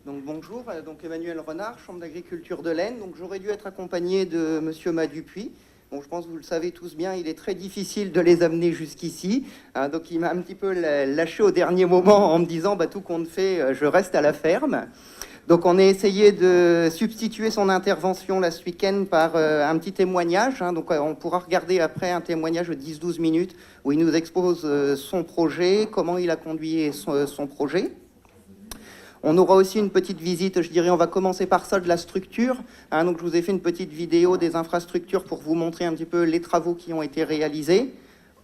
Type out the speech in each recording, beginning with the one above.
Donc bonjour, donc Emmanuel Renard, Chambre d'agriculture de l'Aisne. Donc j'aurais dû être accompagné de Monsieur Madupuis. Bon, je pense que vous le savez tous bien, il est très difficile de les amener jusqu'ici. Donc il m'a un petit peu lâché au dernier moment en me disant bah, tout compte fait, je reste à la ferme. Donc on a essayé de substituer son intervention là ce week-end par un petit témoignage. Donc on pourra regarder après un témoignage de 10-12 minutes où il nous expose son projet, comment il a conduit son projet. On aura aussi une petite visite, je dirais, on va commencer par ça, de la structure. Donc je vous ai fait une petite vidéo des infrastructures pour vous montrer un petit peu les travaux qui ont été réalisés.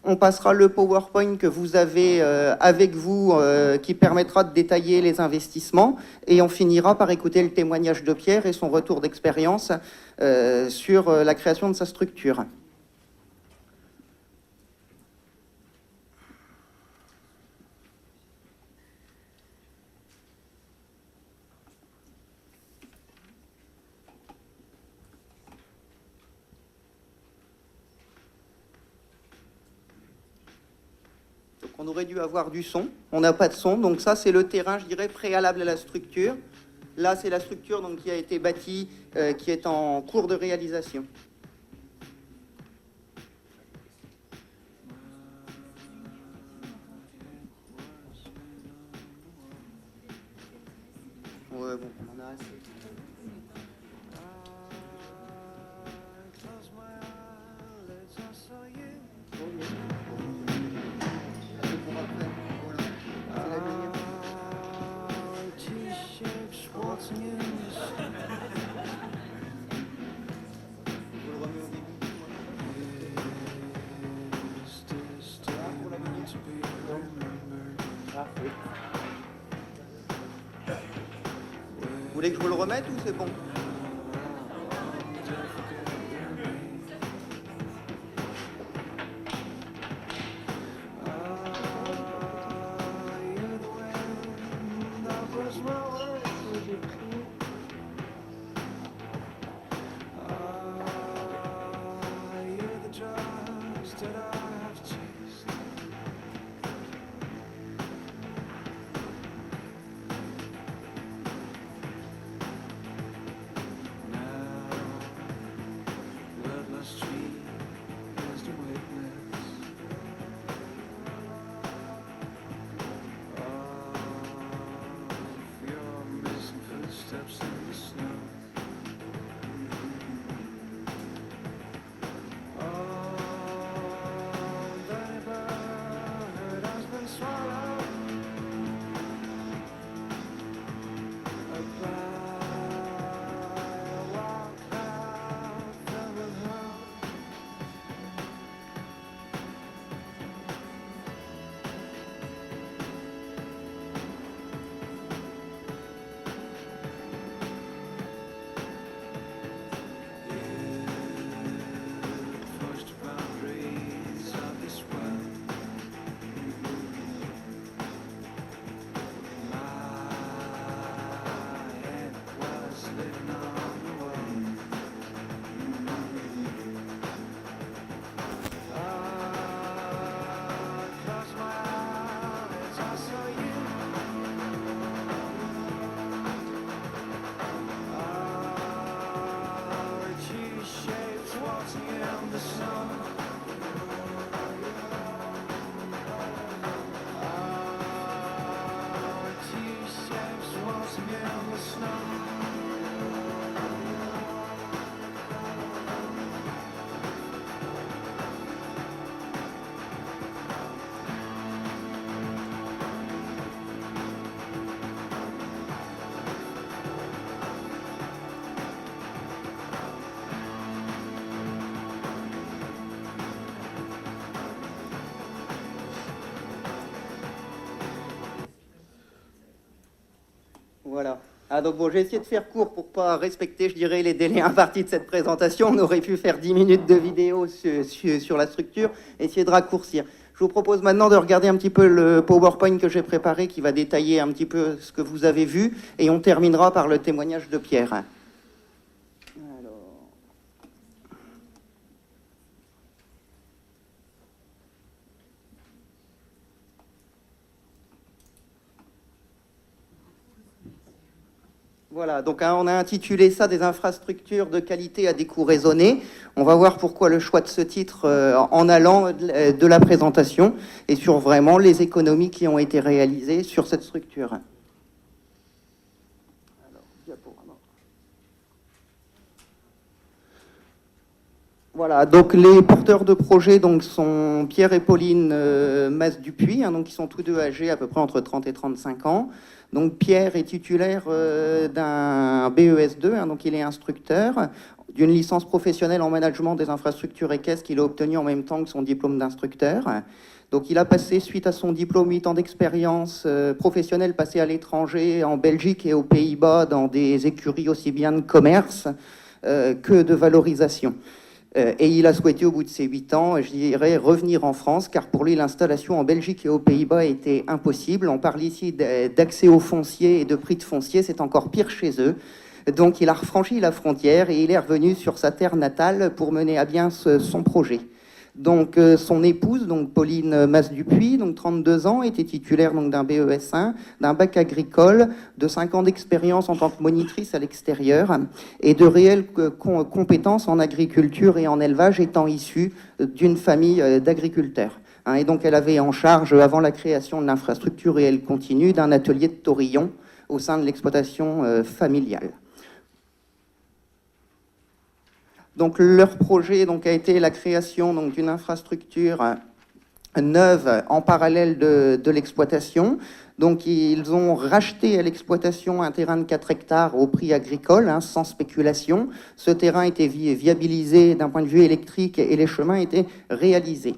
On passera le PowerPoint que vous avez avec vous, qui permettra de détailler les investissements. Et on finira par écouter le témoignage de Pierre et son retour d'expérience sur la création de sa structure. On aurait dû avoir du son, on n'a pas de son, donc ça c'est le terrain, je dirais, préalable à la structure. Là c'est la structure donc, qui a été bâtie, qui est en cours de réalisation. Ouais, bon, on en a assez. Vous voulez que je vous le remette ou c'est bon? Voilà. Donc bon, j'ai essayé de faire court pour pas respecter, je dirais, les délais impartis de cette présentation. On aurait pu faire 10 minutes de vidéo sur la structure, essayer de raccourcir. Je vous propose maintenant de regarder un petit peu le PowerPoint que j'ai préparé qui va détailler un petit peu ce que vous avez vu et on terminera par le témoignage de Pierre. Alors... Voilà, donc hein, on a intitulé ça des infrastructures de qualité à des coûts raisonnés. On va voir pourquoi le choix de ce titre en allant de la présentation et sur vraiment les économies qui ont été réalisées sur cette structure. Alors, diaporama. Voilà, donc les porteurs de projet donc, sont Pierre et Pauline Mas-Dupuis, hein, donc, qui sont tous deux âgés à peu près entre 30 et 35 ans. Donc Pierre est titulaire d'un BES2, hein, donc il est instructeur, d'une licence professionnelle en management des infrastructures équestres qu'il a obtenu en même temps que son diplôme d'instructeur. Donc il a passé, suite à son diplôme, 8 ans d'expérience professionnelle passée à l'étranger, en Belgique et aux Pays-Bas, dans des écuries aussi bien de commerce que de valorisation. Et il a souhaité, au bout de ces 8 ans, je dirais, revenir en France, car pour lui, l'installation en Belgique et aux Pays-Bas était impossible. On parle ici d'accès au foncier et de prix de foncier, c'est encore pire chez eux. Donc il a refranchi la frontière et il est revenu sur sa terre natale pour mener à bien son projet. Donc son épouse, donc Pauline Mas-Dupuis, donc 32 ans, était titulaire donc d'un BES1, d'un bac agricole, de 5 ans d'expérience en tant que monitrice à l'extérieur et de réelles compétences en agriculture et en élevage, étant issue d'une famille d'agriculteurs. Et donc elle avait en charge, avant la création de l'infrastructure, et elle continue, d'un atelier de taurillon au sein de l'exploitation familiale. Donc leur projet donc, a été la création d'une infrastructure neuve en parallèle de l'exploitation. Donc ils ont racheté à l'exploitation un terrain de 4 hectares au prix agricole, hein, sans spéculation. Ce terrain était viabilisé d'un point de vue électrique et les chemins étaient réalisés.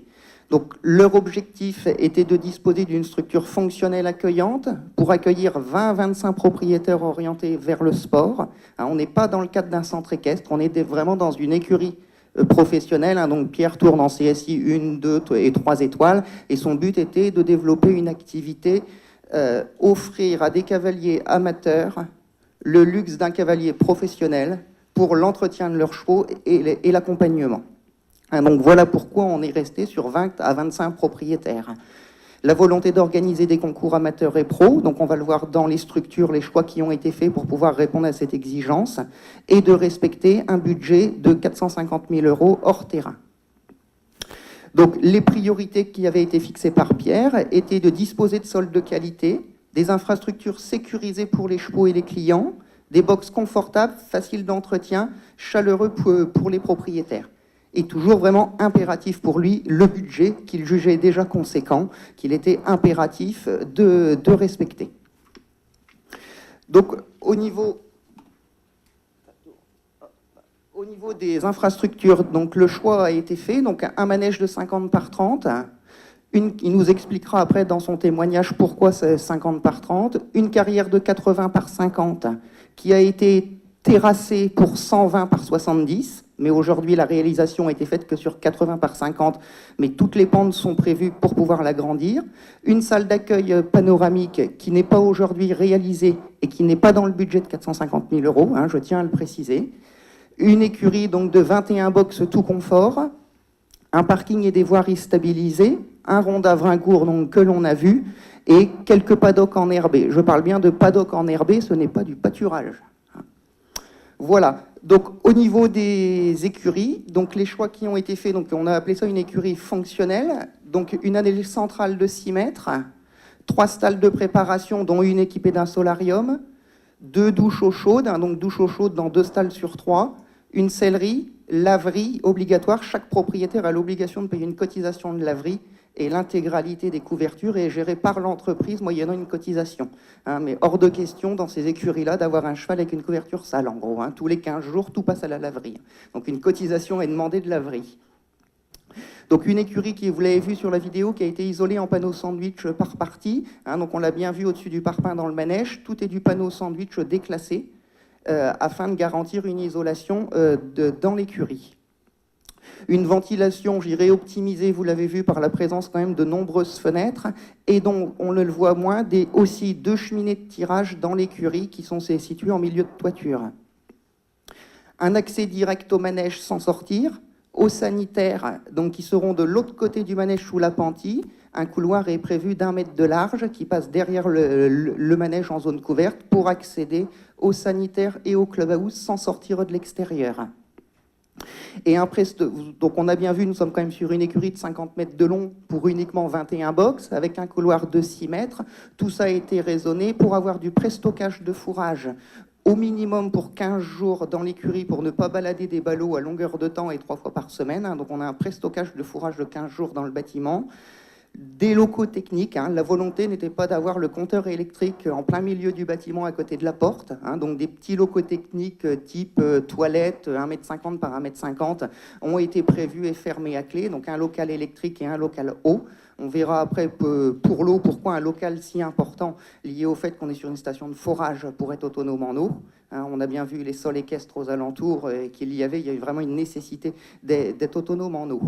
Donc leur objectif était de disposer d'une structure fonctionnelle accueillante pour accueillir 20 à 25 propriétaires orientés vers le sport. On n'est pas dans le cadre d'un centre équestre, on était vraiment dans une écurie professionnelle. Donc Pierre tourne en CSI 1, 2 et 3 étoiles et son but était de développer une activité, offrir à des cavaliers amateurs le luxe d'un cavalier professionnel pour l'entretien de leurs chevaux et l'accompagnement. Donc voilà pourquoi on est resté sur 20 à 25 propriétaires. La volonté d'organiser des concours amateurs et pros, donc on va le voir dans les structures, les choix qui ont été faits pour pouvoir répondre à cette exigence, et de respecter un budget de 450 000 € hors terrain. Donc les priorités qui avaient été fixées par Pierre étaient de disposer de sols de qualité, des infrastructures sécurisées pour les chevaux et les clients, des box confortables, faciles d'entretien, chaleureux pour les propriétaires. Et toujours vraiment impératif pour lui, le budget qu'il jugeait déjà conséquent, qu'il était impératif de respecter. Donc au niveau des infrastructures, donc, le choix a été fait, donc un manège de 50 par 30, il nous expliquera après dans son témoignage pourquoi c'est 50 par 30, une carrière de 80 par 50 qui a été terrassée pour 120 par 70, mais aujourd'hui la réalisation a été faite que sur 80 par 50, mais toutes les pentes sont prévues pour pouvoir l'agrandir. Une salle d'accueil panoramique qui n'est pas aujourd'hui réalisée et qui n'est pas dans le budget de 450 000 €, je tiens à le préciser. Une écurie donc de 21 box tout confort, un parking et des voiries stabilisées, un rond d'Avrincourt donc, que l'on a vu, et quelques paddocks enherbés. Je parle bien de paddocks enherbés, ce n'est pas du pâturage. Voilà, donc au niveau des écuries, donc les choix qui ont été faits, donc on a appelé ça une écurie fonctionnelle, donc une allée centrale de 6 mètres, 3 stalles de préparation dont une équipée d'un solarium, 2 douches eau chaude, donc douche eau chaude dans 2 stalles sur 3, une sellerie, laverie obligatoire, chaque propriétaire a l'obligation de payer une cotisation de laverie et l'intégralité des couvertures est gérée par l'entreprise moyennant une cotisation. Mais hors de question dans ces écuries-là d'avoir un cheval avec une couverture sale, en gros. Tous les 15 jours, tout passe à la laverie. Donc une cotisation est demandée de laverie. Donc une écurie qui, vous l'avez vu sur la vidéo, qui a été isolée en panneau sandwich par partie. Donc on l'a bien vu au-dessus du parpaing dans le manège. Tout est du panneau sandwich déclassé afin de garantir une isolation dans l'écurie. Une ventilation, j'irai optimisée, vous l'avez vu, par la présence quand même de nombreuses fenêtres, et dont on ne le voit moins, aussi 2 cheminées de tirage dans l'écurie qui sont situées en milieu de toiture. Un accès direct au manège sans sortir, aux sanitaires, donc qui seront de l'autre côté du manège sous l'appentis. Un couloir est prévu d'1 mètre de large qui passe derrière le manège en zone couverte pour accéder au sanitaire et au clubhouse sans sortir de l'extérieur. Et donc on a bien vu, nous sommes quand même sur une écurie de 50 mètres de long pour uniquement 21 box, avec un couloir de 6 mètres. Tout ça a été raisonné pour avoir du pré-stockage de fourrage au minimum pour 15 jours dans l'écurie pour ne pas balader des ballots à longueur de temps et 3 fois par semaine. Donc on a un pré-stockage de fourrage de 15 jours dans le bâtiment. Des locaux techniques, la volonté n'était pas d'avoir le compteur électrique en plein milieu du bâtiment à côté de la porte, donc des petits locaux techniques type toilette 1,50 m par 1,50 m ont été prévus et fermés à clé, donc un local électrique et un local eau. On verra après pour l'eau pourquoi un local si important lié au fait qu'on est sur une station de forage pour être autonome en eau. On a bien vu les sols équestres aux alentours qu'il y avait vraiment une nécessité d'être autonome en eau.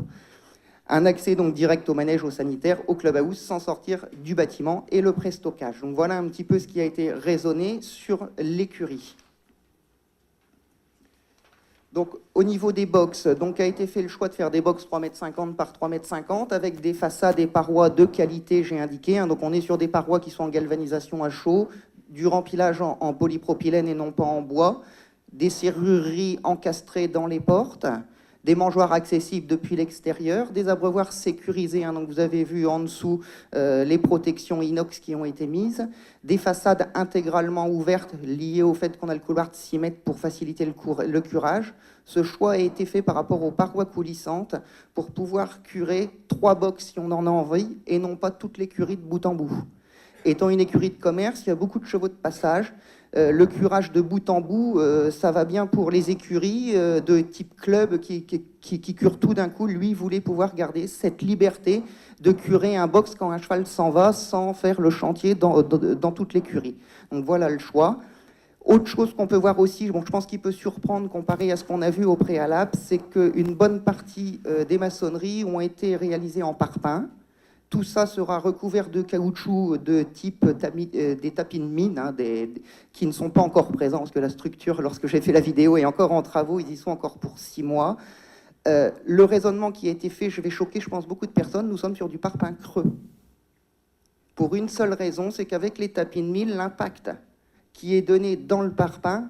Un accès donc direct au manège, au sanitaire, au clubhouse, sans sortir du bâtiment et le pré-stockage. Donc voilà un petit peu ce qui a été raisonné sur l'écurie. Donc au niveau des box, donc a été fait le choix de faire des box 3,50 m par 3,50 m avec des façades et parois de qualité, j'ai indiqué. Donc on est sur des parois qui sont en galvanisation à chaud, du rempilage en polypropylène et non pas en bois, des serrureries encastrées dans les portes, des mangeoires accessibles depuis l'extérieur, des abreuvoirs sécurisés, donc vous avez vu en dessous les protections inox qui ont été mises, des façades intégralement ouvertes liées au fait qu'on a le couloir de 6 mètres pour faciliter le curage. Ce choix a été fait par rapport aux parois coulissantes pour pouvoir curer 3 box si on en a envie et non pas toute l'écurie de bout en bout. Étant une écurie de commerce, il y a beaucoup de chevaux de passage. Le curage de bout en bout, ça va bien pour les écuries de type club qui curent tout d'un coup. Lui voulait pouvoir garder cette liberté de curer un box quand un cheval s'en va sans faire le chantier dans toute l'écurie. Donc voilà le choix. Autre chose qu'on peut voir aussi, je pense qu'il peut surprendre comparé à ce qu'on a vu au préalable, c'est qu'une bonne partie des maçonneries ont été réalisées en parpaing. Tout ça sera recouvert de caoutchouc de type des tapis de mine, qui ne sont pas encore présents, parce que la structure, lorsque j'ai fait la vidéo, est encore en travaux, ils y sont encore pour 6 mois. Le raisonnement qui a été fait, je vais choquer, je pense, beaucoup de personnes, nous sommes sur du parpaing creux. Pour une seule raison, c'est qu'avec les tapis de mine, l'impact qui est donné dans le parpaing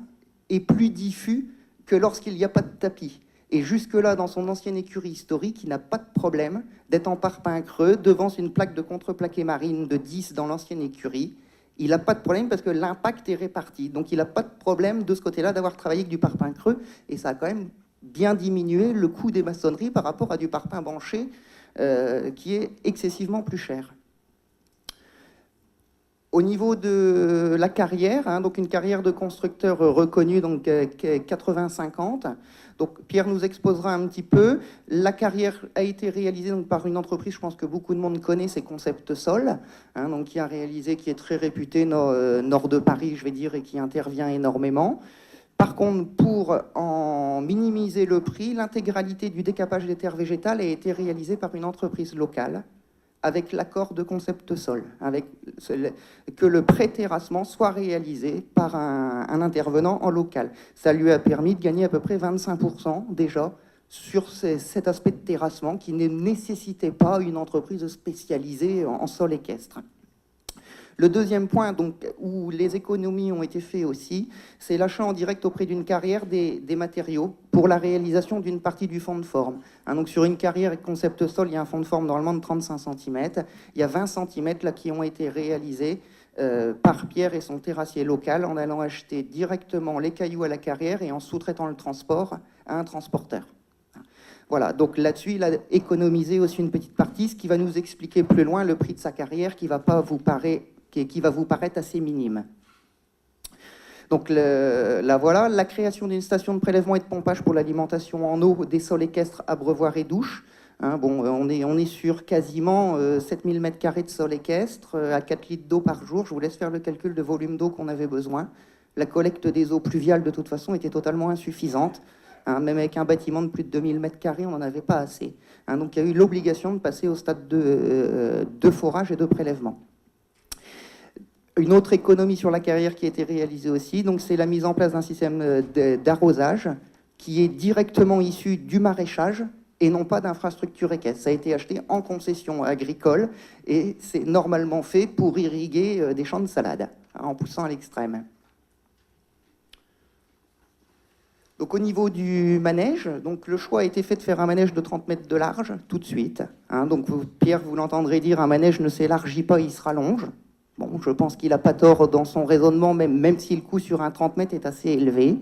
est plus diffus que lorsqu'il n'y a pas de tapis. Et jusque-là, dans son ancienne écurie historique, il n'a pas de problème d'être en parpaing creux devant une plaque de contreplaqué marine de 10 dans l'ancienne écurie. Il n'a pas de problème parce que l'impact est réparti. Donc il n'a pas de problème de ce côté-là d'avoir travaillé avec du parpaing creux. Et ça a quand même bien diminué le coût des maçonneries par rapport à du parpaing banché qui est excessivement plus cher. Au niveau de la carrière, donc une carrière de constructeur reconnu, donc 80-50. Donc Pierre nous exposera un petit peu. La carrière a été réalisée donc, par une entreprise, je pense que beaucoup de monde connaît, c'est Concept Sol, donc qui a réalisé, qui est très réputé nord de Paris, je vais dire, et qui intervient énormément. Par contre, pour en minimiser le prix, l'intégralité du décapage des terres végétales a été réalisée par une entreprise locale, avec l'accord de Concept Sol, que le pré-terrassement soit réalisé par un intervenant en local. Ça lui a permis de gagner à peu près 25% déjà sur cet aspect de terrassement qui ne nécessitait pas une entreprise spécialisée en sol équestre. Le deuxième point, donc, où les économies ont été faites aussi, c'est l'achat en direct auprès d'une carrière des matériaux pour la réalisation d'une partie du fond de forme. Donc sur une carrière avec Concept Sol, il y a un fond de forme normalement de 35 cm. Il y a 20 cm là, qui ont été réalisés par Pierre et son terrassier local en allant acheter directement les cailloux à la carrière et en sous-traitant le transport à un transporteur. Voilà, donc là-dessus, il a économisé aussi une petite partie, ce qui va nous expliquer plus loin le prix de sa carrière qui va vous paraître assez minime. Donc là voilà, la création d'une station de prélèvement et de pompage pour l'alimentation en eau des sols équestres, abreuvoirs et douches. On est sur quasiment 7000 m² de sol équestre à 4 litres d'eau par jour. Je vous laisse faire le calcul de volume d'eau qu'on avait besoin. La collecte des eaux pluviales, de toute façon, était totalement insuffisante. Même avec un bâtiment de plus de 2000 m², on n'en avait pas assez. Donc il y a eu l'obligation de passer au stade de forage et de prélèvement. Une autre économie sur la carrière qui a été réalisée aussi, c'est la mise en place d'un système d'arrosage qui est directement issu du maraîchage et non pas d'infrastructure équestre. Ça a été acheté en concession agricole et c'est normalement fait pour irriguer des champs de salade, en poussant à l'extrême. Donc au niveau du manège, donc le choix a été fait de faire un manège de 30 mètres de large tout de suite. Hein. Donc Pierre, vous l'entendrez dire, un manège ne s'élargit pas, il se rallonge. Bon, je pense qu'il n'a pas tort dans son raisonnement, même si le coût sur un 30 mètres est assez élevé.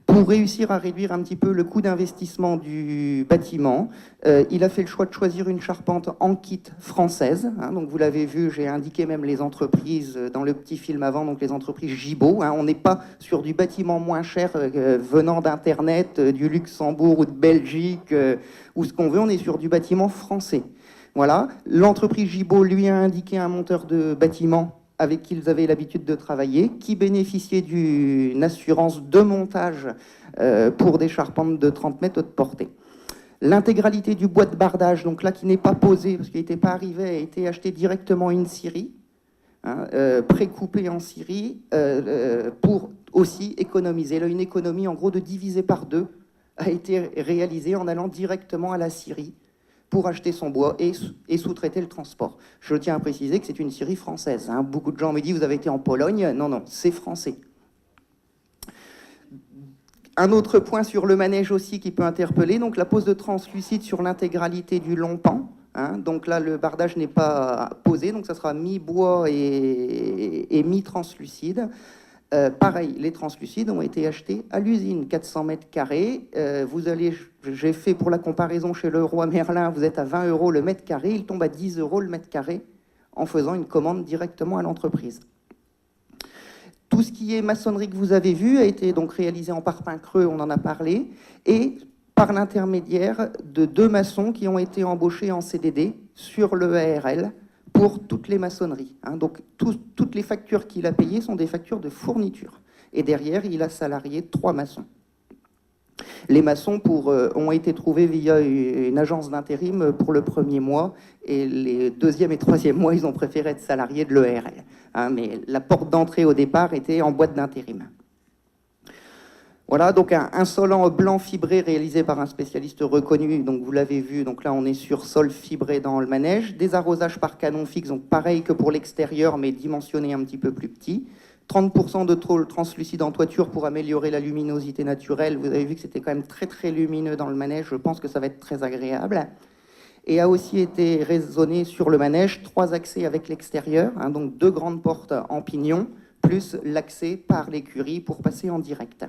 Pour réussir à réduire un petit peu le coût d'investissement du bâtiment, il a fait le choix de choisir une charpente en kit française. Hein, donc vous l'avez vu, j'ai indiqué même les entreprises dans le petit film avant, donc les entreprises Gibault. Hein, on n'est pas sur du bâtiment moins cher venant d'Internet, du Luxembourg ou de Belgique, ou ce qu'on veut, on est sur du bâtiment français. Voilà, l'entreprise Gibault lui a indiqué un monteur de bâtiment avec qui ils avaient l'habitude de travailler, qui bénéficiait d'une assurance de montage pour des charpentes de 30 mètres de portée. L'intégralité du bois de bardage, donc là qui n'est pas posé, parce qu'il n'était pas arrivé, a été acheté directement une scierie, hein, précoupée en scierie, pour aussi économiser. Là, une économie en gros de diviser par deux a été réalisée en allant directement à la scierie pour acheter son bois et sous-traiter le transport. Je tiens à préciser que c'est une scierie française. Hein. Beaucoup de gens me disent, vous avez été en Pologne. Non, non, c'est français. Un autre point sur le manège aussi qui peut interpeller, donc la pose de translucide sur l'intégralité du long pan. Hein. Donc là, le bardage n'est pas posé, donc ça sera mi-bois et mi-translucide. Pareil, les translucides ont été achetés à l'usine, 400 mètres carrés. J'ai fait pour la comparaison chez Leroy Merlin, vous êtes à 20 € le mètre carré, il tombe à 10 € le mètre carré en faisant une commande directement à l'entreprise. Tout ce qui est maçonnerie que vous avez vu a été donc réalisé en parpaing creux, on en a parlé, et par l'intermédiaire de 2 maçons qui ont été embauchés en CDD sur le ARL, pour toutes les maçonneries. Hein. Donc, toutes les factures qu'il a payées sont des factures de fourniture. Et derrière, il a salarié 3 maçons. Les maçons ont été trouvés via une agence d'intérim pour le premier mois, et les 2e et 3e mois, ils ont préféré être salariés de l'ERL. Hein, mais la porte d'entrée au départ était en boîte d'intérim. Voilà, donc un solant blanc fibré réalisé par un spécialiste reconnu, donc vous l'avez vu, donc là on est sur sol fibré dans le manège, des arrosages par canon fixe, donc pareil que pour l'extérieur, mais dimensionné un petit peu plus petit, 30% de tôle translucide en toiture pour améliorer la luminosité naturelle, vous avez vu que c'était quand même très très lumineux dans le manège, je pense que ça va être très agréable, et a aussi été raisonné sur le manège, 3 accès avec l'extérieur, hein, donc 2 grandes portes en pignon, plus l'accès par l'écurie pour passer en direct.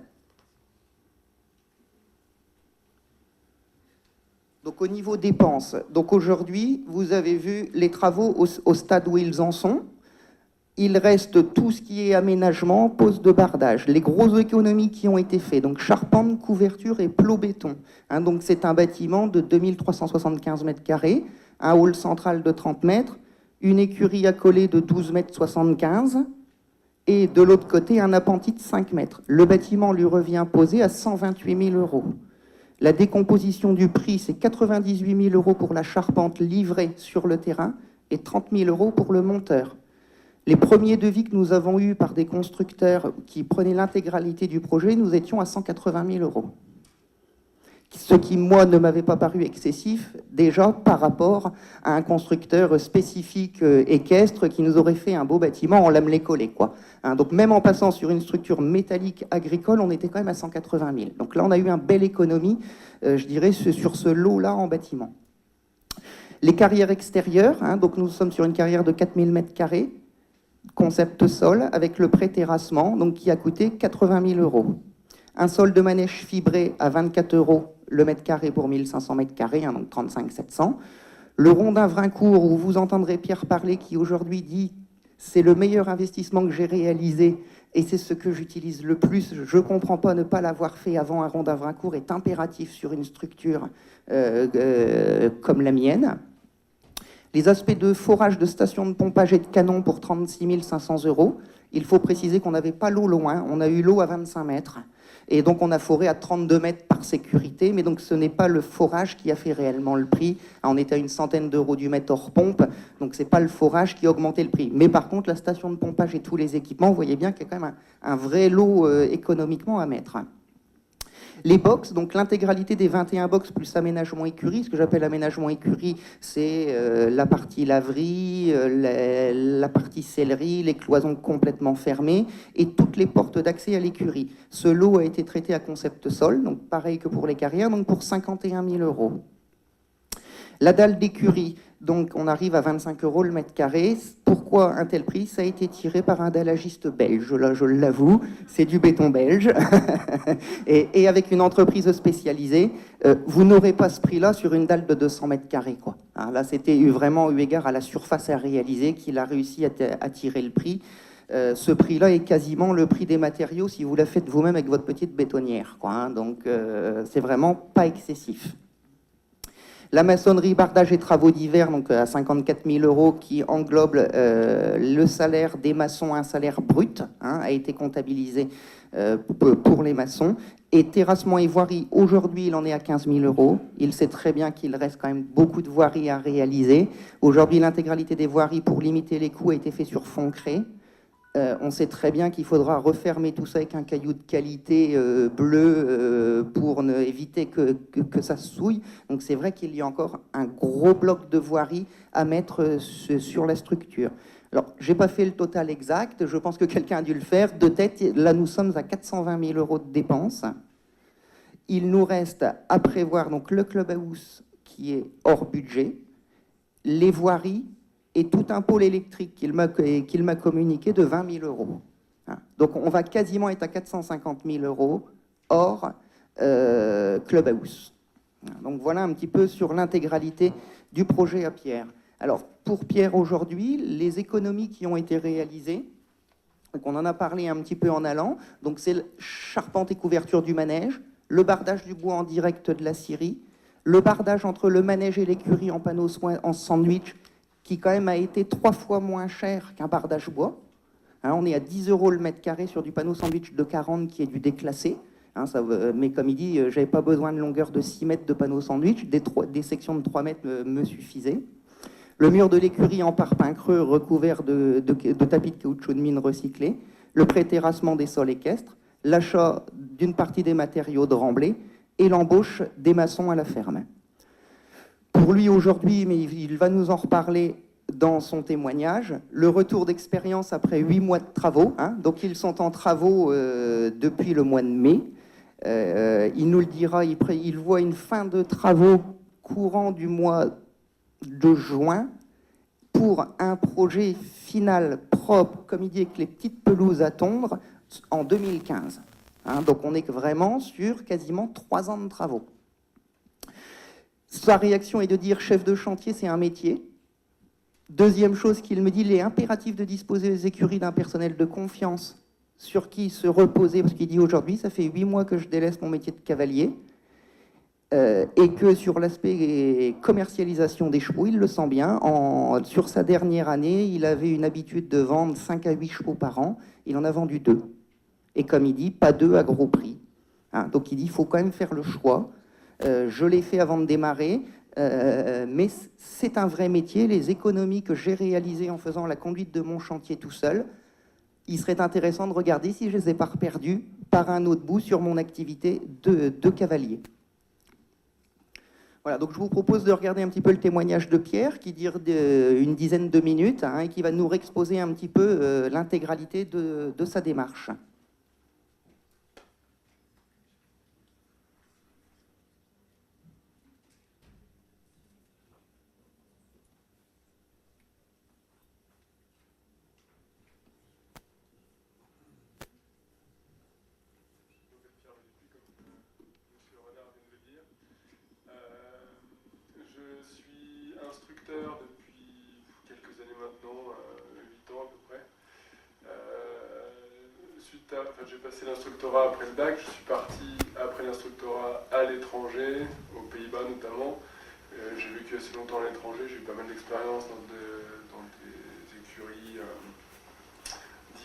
Donc au niveau dépenses, donc aujourd'hui, vous avez vu les travaux au stade où ils en sont. Il reste tout ce qui est aménagement, pose de bardage, les grosses économies qui ont été faites, donc charpente, couverture et plot béton. Hein, donc c'est un bâtiment de 2375 mètres carrés, un hall central de 30 mètres, une écurie accolée de 12 mètres 75 et de l'autre côté un appentis de 5 mètres. Le bâtiment lui revient posé à 128 000 €. La décomposition du prix, c'est 98 000 € pour la charpente livrée sur le terrain et 30 000 € pour le monteur. Les premiers devis que nous avons eus par des constructeurs qui prenaient l'intégralité du projet, nous étions à 180 000 €. Ce qui, moi, ne m'avait pas paru excessif, déjà par rapport à un constructeur spécifique équestre qui nous aurait fait un beau bâtiment en lamelé-collé, quoi. Hein, donc même en passant sur une structure métallique agricole, on était quand même à 180 000. Donc là, on a eu une belle économie, je dirais, sur ce lot-là en bâtiment. Les carrières extérieures, hein, donc nous sommes sur une carrière de 4000 m², concept sol, avec le pré-terrassement, donc qui a coûté 80 000 €. Un sol de manège fibré à 24 € le mètre carré pour 1500 m², hein, donc 35 700. Le rondin Vrincourt, où vous entendrez Pierre parler, qui aujourd'hui dit « c'est le meilleur investissement que j'ai réalisé et c'est ce que j'utilise le plus, je ne comprends pas ne pas l'avoir fait avant, un rondin Vrincourt est impératif sur une structure comme la mienne ». Les aspects de forage de station de pompage et de canon pour 36 500 €. Il faut préciser qu'on n'avait pas l'eau loin, on a eu l'eau à 25 mètres. Et donc on a foré à 32 mètres par sécurité, mais donc ce n'est pas le forage qui a fait réellement le prix. On est à une centaine d'euros du mètre hors pompe, donc ce n'est pas le forage qui a augmenté le prix. Mais par contre, la station de pompage et tous les équipements, vous voyez bien qu'il y a quand même un vrai lot économiquement à mettre. Les box, donc l'intégralité des 21 box plus aménagement écurie. Ce que j'appelle aménagement écurie, c'est la partie laverie, la partie sellerie, les cloisons complètement fermées et toutes les portes d'accès à l'écurie. Ce lot a été traité à concept sol, donc pareil que pour les carrières, donc pour 51 000 euros. La dalle d'écurie, donc on arrive à 25 euros le mètre carré. Pourquoi un tel prix? Ça a été tiré par un dallagiste belge, là je l'avoue, c'est du béton belge. et avec une entreprise spécialisée, vous n'aurez pas ce prix-là sur une dalle de 200 mètres carrés, quoi. Hein, là c'était vraiment eu égard à la surface à réaliser qu'il a réussi à tirer le prix. Ce prix-là est quasiment le prix des matériaux si vous la faites vous-même avec votre petite bétonnière, quoi, hein. Donc c'est vraiment pas excessif. La maçonnerie, bardage et travaux divers, donc à 54 000 euros, qui englobe le salaire des maçons, un salaire brut, hein, a été comptabilisé pour les maçons. Et terrassement et voirie, aujourd'hui, il en est à 15 000 euros. Il sait très bien qu'il reste quand même beaucoup de voiries à réaliser. Aujourd'hui, l'intégralité des voiries, pour limiter les coûts, a été fait sur fond cré. On sait très bien qu'il faudra refermer tout ça avec un caillou de qualité bleu pour éviter que ça se souille. Donc c'est vrai qu'il y a encore un gros bloc de voirie à mettre sur la structure. Alors, je n'ai pas fait le total exact, je pense que quelqu'un a dû le faire. De tête, là nous sommes à 420 000 euros de dépenses. Il nous reste à prévoir donc, le clubhouse qui est hors budget, les voiries, et tout un pôle électrique qu'il m'a communiqué de 20 000 euros. Donc on va quasiment être à 450 000 euros hors clubhouse. Donc voilà un petit peu sur l'intégralité du projet à Pierre. Alors pour Pierre aujourd'hui, les économies qui ont été réalisées, donc on en a parlé un petit peu en allant, donc c'est charpente et couverture du manège, le bardage du bois en direct de la scierie, le bardage entre le manège et l'écurie en panneaux en sandwich, qui quand même a été 3 fois moins cher qu'un bardage bois. Hein, on est à 10 euros le mètre carré sur du panneau sandwich de 40 qui est du déclassé. Hein, mais comme il dit, j'avais pas besoin de longueur de 6 mètres de panneau sandwich, des sections de 3 mètres me suffisaient. Le mur de l'écurie en parpaing creux recouvert de tapis de caoutchouc de mine recyclé, le pré-terrassement des sols équestres, l'achat d'une partie des matériaux de remblai et l'embauche des maçons à la ferme. Pour lui aujourd'hui, mais il va nous en reparler dans son témoignage, le retour d'expérience après 8 mois de travaux, hein, donc ils sont en travaux depuis le mois de mai, il nous le dira, il voit une fin de travaux courant du mois de juin pour un projet final propre, comme il dit, avec les petites pelouses à tondre, en 2015. Hein, donc on est vraiment sur quasiment 3 ans de travaux. Sa réaction est de dire « chef de chantier, c'est un métier ». Deuxième chose qu'il me dit, il est impératif de disposer des écuries d'un personnel de confiance sur qui se reposer, parce qu'il dit aujourd'hui, ça fait 8 mois que je délaisse mon métier de cavalier, et que sur l'aspect commercialisation des chevaux, il le sent bien. Sur sa dernière année, il avait une habitude de vendre 5 à 8 chevaux par an, il en a vendu 2. Et comme il dit, pas 2 à gros prix. Hein, donc il dit, il faut quand même faire le choix. Je l'ai fait avant de démarrer, mais c'est un vrai métier. Les économies que j'ai réalisées en faisant la conduite de mon chantier tout seul, il serait intéressant de regarder si je ne les ai pas perdues par un autre bout sur mon activité de cavalier. Voilà, donc je vous propose de regarder un petit peu le témoignage de Pierre, qui dure une dizaine de minutes, hein, et qui va nous réexposer un petit peu l'intégralité de sa démarche. Depuis quelques années maintenant, 8 ans à peu près. J'ai passé l'instructorat après le bac, je suis parti après l'instructorat à l'étranger, aux Pays-Bas notamment. J'ai vécu assez longtemps à l'étranger, j'ai eu pas mal d'expérience dans des écuries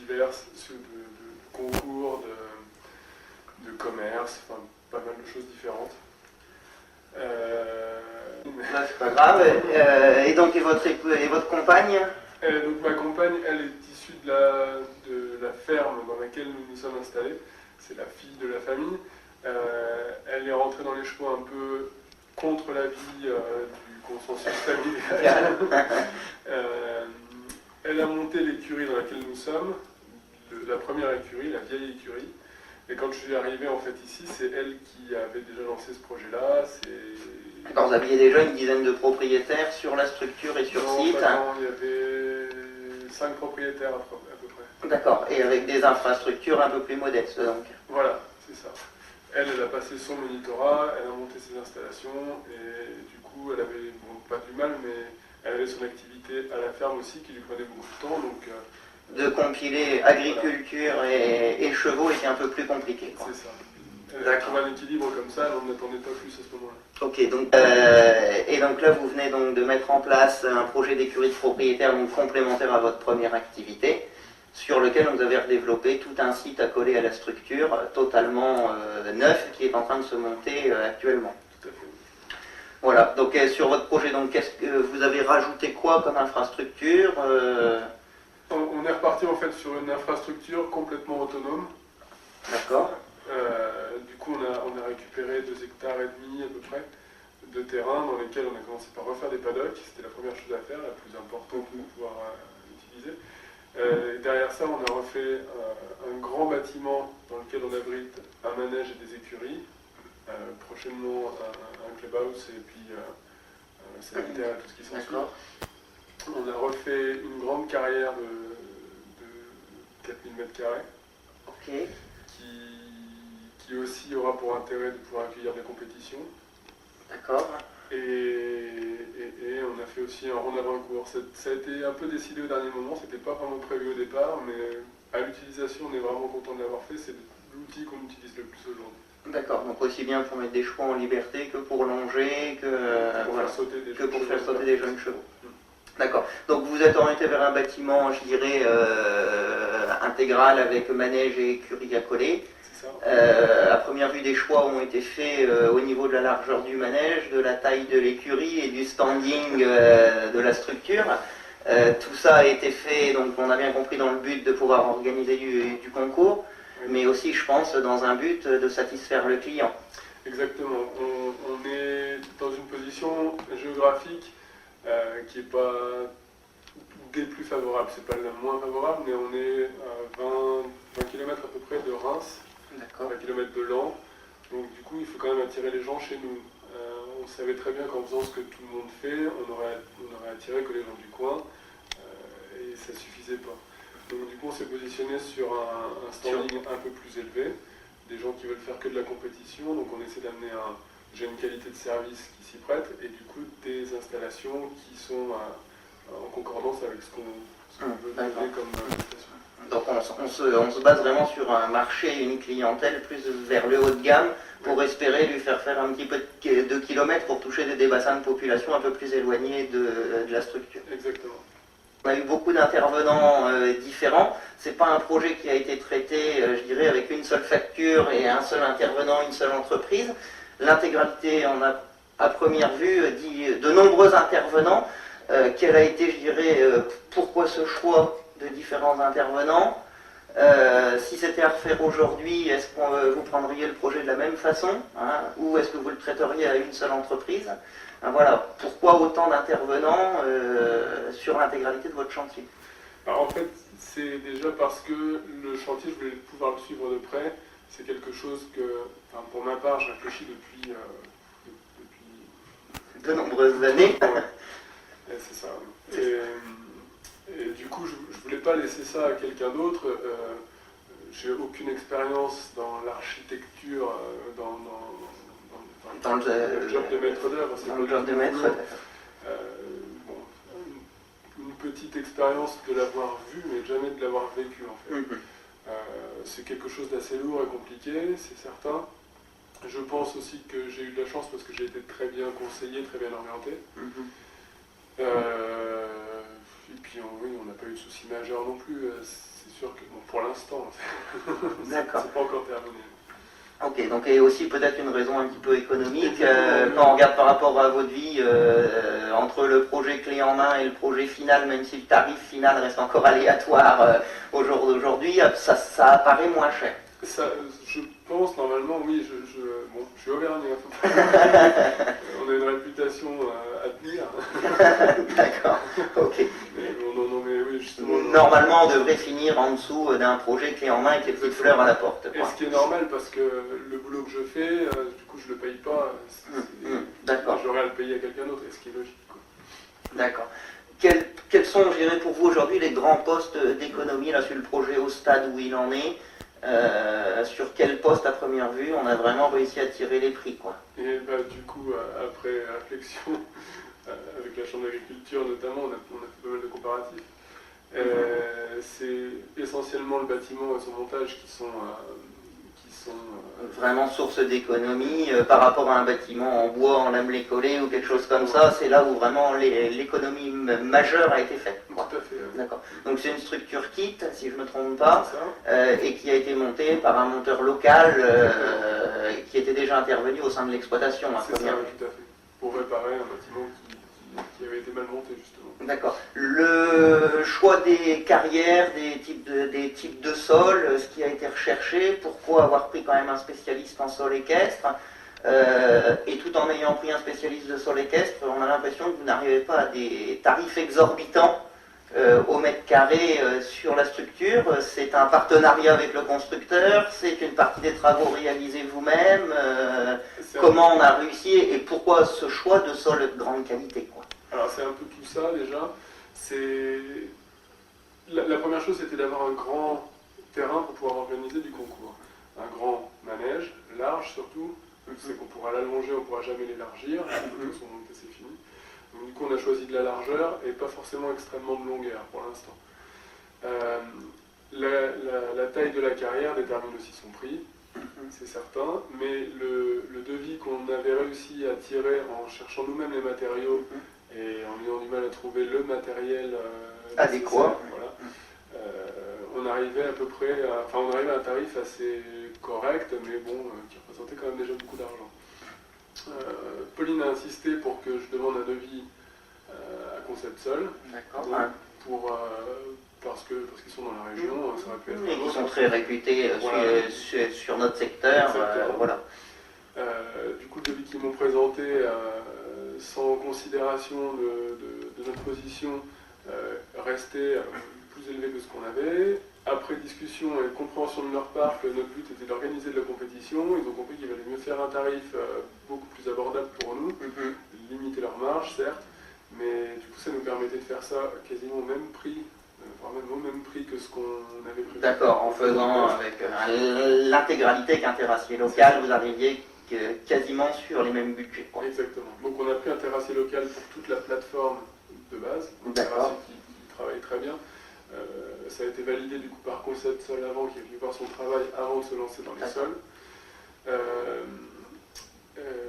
diverses, de concours, de commerce, enfin pas mal de choses différentes. C'est pas grave. Et donc, et votre compagne? Donc ma compagne, elle est issue de la ferme dans laquelle nous nous sommes installés. C'est la fille de la famille. Elle est rentrée dans les chevaux un peu contre l'avis du consensus familial. Elle a monté l'écurie dans laquelle nous sommes, la première écurie, la vieille écurie. Et quand je suis arrivé en fait ici, c'est elle qui avait déjà lancé ce projet-là. D'accord, vous aviez déjà une dizaine de propriétaires sur la structure et sur site. Non, il y avait 5 propriétaires à peu près. D'accord, et avec des infrastructures un peu plus modestes donc. Voilà, c'est ça. Elle a passé son monitorat, elle a monté ses installations et du coup elle avait, bon, pas du mal, mais elle avait son activité à la ferme aussi qui lui prenait beaucoup de temps. Donc, de compiler agriculture voilà. et chevaux était un peu plus compliqué. C'est ça. Elle a trouvé un équilibre comme ça, on n'attendait pas plus à ce moment-là. Ok, donc, et donc là vous venez donc de mettre en place un projet d'écurie de propriétaires donc complémentaire à votre première activité, sur lequel vous avez redéveloppé tout un site accolé à la structure, totalement neuf, qui est en train de se monter actuellement. Tout à fait. Voilà, donc sur votre projet, donc qu'est-ce que vous avez rajouté quoi comme infrastructure On est reparti en fait sur une infrastructure complètement autonome. D'accord. Du coup, on a récupéré 2,5 hectares à peu près de terrain dans lesquels on a commencé par refaire des paddocks. C'était la première chose à faire, la plus importante pour pouvoir l'utiliser. Derrière ça, on a refait un grand bâtiment dans lequel on abrite un manège et des écuries. Prochainement, un clubhouse et puis sanitaire et tout ce qui s'ensuit. On a refait une grande carrière de 4000 m². Ok. Qui aussi aura pour intérêt de pouvoir accueillir des compétitions. D'accord. Et on a fait aussi un rond d'avant-cours. Ça a été un peu décidé au dernier moment, c'était pas vraiment prévu au départ, mais à l'utilisation, on est vraiment content de l'avoir fait. C'est l'outil qu'on utilise le plus aujourd'hui. D'accord, donc aussi bien pour mettre des chevaux en liberté que pour longer, que pour voilà, faire sauter des jeunes chevaux. D'accord, donc vous êtes orienté vers un bâtiment, je dirais, intégral avec manège et écurie accolée. À première vue, des choix ont été faits au niveau de la largeur du manège, de la taille de l'écurie et du standing de la structure. Tout ça a été fait, donc on a bien compris, dans le but de pouvoir organiser du concours, oui. Mais aussi, je pense, dans un but de satisfaire le client. Exactement. On est dans une position géographique qui n'est pas des plus favorables. C'est pas la moins favorable, mais on est à 20 km à peu près de Reims. 20 km de Laon, donc du coup il faut quand même attirer les gens chez nous. On savait très bien qu'en faisant ce que tout le monde fait, on aurait attiré que les gens du coin, et ça suffisait pas. Donc du coup on s'est positionné sur un standing un peu plus élevé, des gens qui veulent faire que de la compétition, donc on essaie d'amener une qualité de service qui s'y prête, et du coup des installations qui sont en concordance avec ce qu'on veut donner comme prestation. Donc on se base vraiment sur un marché et une clientèle plus vers le haut de gamme pour espérer lui faire un petit peu de kilomètres pour toucher des bassins de population un peu plus éloignés de la structure. Exactement. On a eu beaucoup d'intervenants différents. C'est pas un projet qui a été traité, je dirais, avec une seule facture et un seul intervenant, une seule entreprise. L'intégralité, on a à première vue dit de nombreux intervenants. Quel a été, je dirais, pourquoi ce choix de différents intervenants. Si c'était à refaire aujourd'hui, est-ce que vous prendriez le projet de la même façon, hein, ou est-ce que vous le traiteriez à une seule entreprise? Voilà, pourquoi autant d'intervenants sur l'intégralité de votre chantier? Alors en fait, c'est déjà parce que le chantier, je voulais pouvoir le suivre de près. C'est quelque chose que, enfin, pour ma part, je réfléchis depuis de nombreuses années. C'est ça. Et du coup, je ne voulais pas laisser ça à quelqu'un d'autre. J'ai aucune expérience dans l'architecture, dans le job de maître d'œuvre. Dans le job de maître d'œuvre. Une petite expérience de l'avoir vu, mais jamais de l'avoir vécu en fait. C'est quelque chose d'assez lourd et compliqué, c'est certain. Je pense aussi que j'ai eu de la chance parce que j'ai été très bien conseillé, très bien orienté. Et puis oui, on n'a pas eu de soucis majeurs non plus, c'est sûr que bon, pour l'instant, c'est pas encore terminé. Ok, donc et aussi peut-être une raison un petit peu économique, quand on regarde par rapport à votre vie, entre le projet clé en main et le projet final, même si le tarif final reste encore aléatoire au jour d'aujourd'hui, ça apparaît moins cher. Ça, je pense normalement, oui, bon, je suis auvergnat, faut pas- on a une réputation à tenir. D'accord, ok. Mais bon, non, mais oui, justement. Normalement, on devrait finir en dessous d'un projet clé en main avec les petites fleurs à la porte. Et ce qui est normal parce que le boulot que je fais, du coup, je le paye pas. D'accord. J'aurais à le payer à quelqu'un d'autre, et ce qui est logique. D'accord. Quels sont, je dirais, pour vous aujourd'hui les grands postes d'économie là sur le projet au stade où il en est sur quel poste à première vue on a vraiment réussi à tirer les prix, quoi? Et bah, du coup, après réflexion, avec la Chambre d'agriculture notamment, on a fait pas mal de comparatifs. C'est essentiellement le bâtiment et son montage qui sont vraiment source d'économie par rapport à un bâtiment en bois, en lamelé collé ou quelque chose comme ça, c'est là où vraiment l'économie majeure a été faite. Tout à fait. D'accord. Donc c'est une structure kit, si je ne me trompe pas, et qui a été montée par un monteur local qui était déjà intervenu au sein de l'exploitation. C'est ça, oui, tout à fait. Pour réparer un bâtiment qui avait été mal monté, justement. D'accord. Le choix des carrières, des types de sols, ce qui a été recherché, pourquoi avoir pris quand même un spécialiste en sol équestre, et tout en ayant pris un spécialiste de sol équestre, on a l'impression que vous n'arrivez pas à des tarifs exorbitants au mètre carré sur la structure. C'est un partenariat avec le constructeur, c'est une partie des travaux réalisés vous-même. Comment on a réussi et pourquoi ce choix de sol de grande qualité, quoi? Alors c'est un peu tout ça déjà. La première chose, c'était d'avoir un grand terrain pour pouvoir organiser du concours. Un grand manège, large surtout. C'est qu'on pourra l'allonger, on ne pourra jamais l'élargir. Les photos sont montées, c'est fini. Donc, du coup, on a choisi de la largeur et pas forcément extrêmement de longueur pour l'instant. La taille de la carrière détermine aussi son prix, c'est certain, mais le devis qu'on avait réussi à tirer en cherchant nous-mêmes les matériaux et en ayant du mal à trouver le matériel adéquat, voilà, on arrivait à peu près, on arrivait à un tarif assez correct, mais bon, qui représentait quand même déjà beaucoup d'argent. Pauline a insisté pour que je demande un devis à Concept Sol. D'accord. Parce qu'ils sont dans la région, ça aurait pu être. Et qui sont très réputés voilà. sur notre secteur. Voilà. Du coup, le devis qu'ils m'ont présenté, sans considération de notre position, restait plus élevé que ce qu'on avait. Après discussion et compréhension de leur part que notre but était d'organiser de la compétition, ils ont compris qu'il valait mieux faire un tarif beaucoup plus abordable pour nous, limiter leur marge, certes, mais du coup ça nous permettait de faire ça quasiment au même prix, voire même au même prix que ce qu'on avait prévu. D'accord, en faisant avec l'intégralité avec un terrassier local, vous arriviez quasiment sur les mêmes budgets, quoi. Exactement. Donc on a pris un terrassier local pour toute la plateforme de base, un terrassier qui travaille très bien. Ça a été validé du coup par Concept Sol avant, qui est venu voir son travail avant de se lancer dans les sols.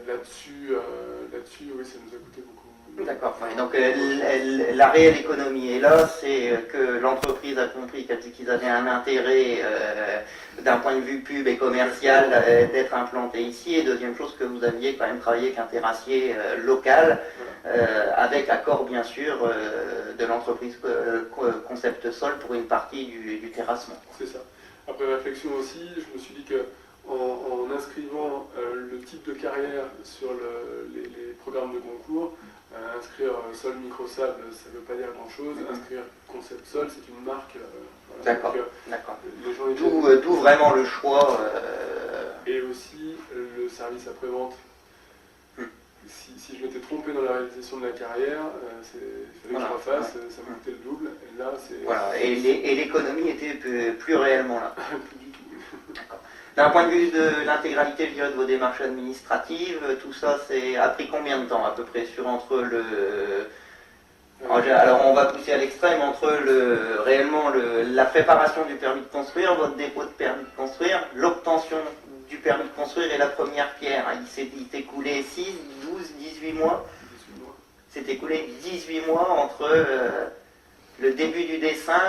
Là-dessus, oui, ça nous a coûté beaucoup. D'accord. Donc la réelle économie est là, c'est que l'entreprise a compris qu'ils avaient un intérêt d'un point de vue pub et commercial d'être implanté ici. Et deuxième chose, que vous aviez quand même travaillé avec un terrassier local, avec accord bien sûr de l'entreprise Concept Sol pour une partie du terrassement. C'est ça. Après réflexion aussi, je me suis dit que en inscrivant le type de carrière sur les programmes de concours, inscrire sol microsable, ça ne veut pas dire grand-chose. Inscrire Concept Sol, c'est une marque. Voilà. D'accord. D'accord. D'où vraiment le choix. Et aussi le service après-vente. Si je m'étais trompé dans la réalisation de la carrière, il fallait que je refasse, ça me coûtait le double. Et là, c'est. Voilà. Et l'économie était plus réellement là. Plus du tout. D'accord. D'un point de vue de l'intégralité, je dirais, de vos démarches administratives, tout ça, a pris combien de temps à peu près entre le... Alors on va pousser à l'extrême, entre réellement la préparation du permis de construire, votre dépôt de permis de construire, l'obtention du permis de construire et la première pierre. Il s'est écoulé 6, 12, 18 mois. 18 mois. C'est écoulé 18 mois entre le début du dessin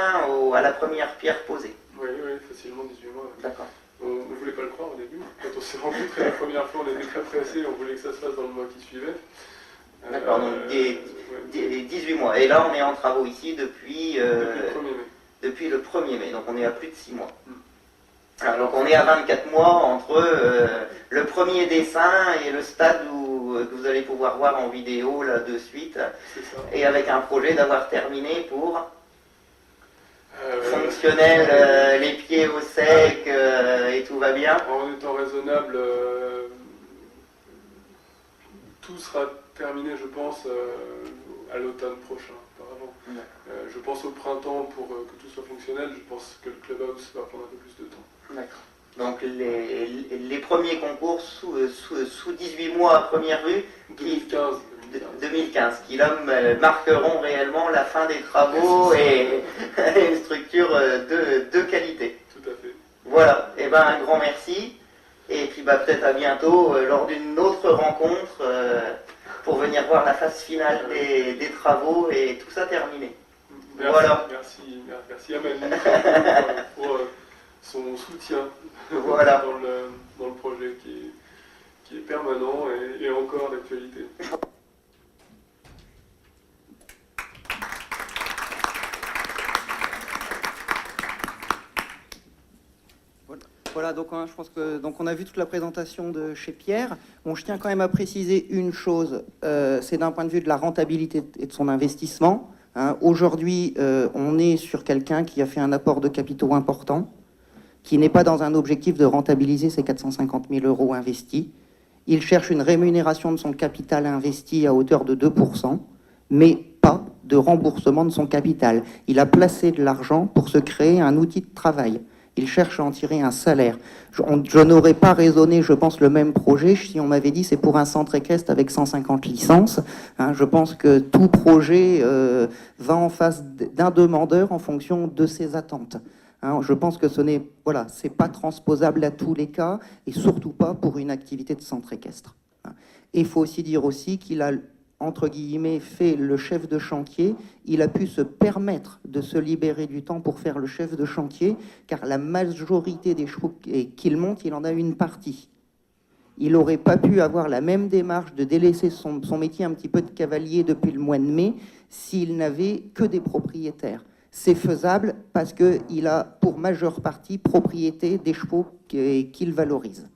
à la première pierre posée. Oui, facilement 18 mois. D'accord. On ne voulait pas le croire au début. Quand on s'est rencontrés la première fois, on était très pressés, on voulait que ça se fasse dans le mois qui suivait. D'accord, donc 18 mois. Et là, on est en travaux ici depuis le 1er mai. Donc on est à plus de 6 mois. Alors, donc on est à 24 mois entre le premier dessin et le stade que vous allez pouvoir voir en vidéo là de suite, et avec un projet d'avoir terminé pour fonctionnel, les pieds au sec et tout va bien. En étant raisonnable, tout sera terminé, je pense, à l'automne prochain, apparemment. Je pense au printemps pour que tout soit fonctionnel. Je pense que le clubhouse va prendre un peu plus de temps. D'accord. Donc les premiers concours sous 18 mois à première vue, 2015, qui là marqueront réellement la fin des travaux et une structure de qualité. Tout à fait. Voilà, et ben un grand merci, et puis peut-être à bientôt lors d'une autre rencontre pour venir voir la phase finale des travaux et tout ça terminé. Merci, voilà. Merci à Manu pour son soutien voilà. dans le projet qui est permanent et encore d'actualité. Voilà, donc je pense que on a vu toute la présentation de chez Pierre. Bon, je tiens quand même à préciser une chose, c'est d'un point de vue de la rentabilité et de son investissement. Aujourd'hui, on est sur quelqu'un qui a fait un apport de capitaux important, qui n'est pas dans un objectif de rentabiliser ses 450 000 € investis. Il cherche une rémunération de son capital investi à hauteur de 2%, mais pas de remboursement de son capital. Il a placé de l'argent pour se créer un outil de travail. Il cherche à en tirer un salaire. Je n'aurais pas raisonné, je pense, le même projet si on m'avait dit c'est pour un centre équestre avec 150 licences. Je pense que tout projet va en face d'un demandeur en fonction de ses attentes. Je pense que c'est pas transposable à tous les cas et surtout pas pour une activité de centre équestre. Et il faut aussi dire aussi qu'il a, entre guillemets, fait le chef de chantier. Il a pu se permettre de se libérer du temps pour faire le chef de chantier, car la majorité des chevaux qu'il monte, il en a une partie. Il n'aurait pas pu avoir la même démarche de délaisser son métier un petit peu de cavalier depuis le mois de mai s'il n'avait que des propriétaires. C'est faisable parce qu'il a pour majeure partie propriété des chevaux qu'il valorise.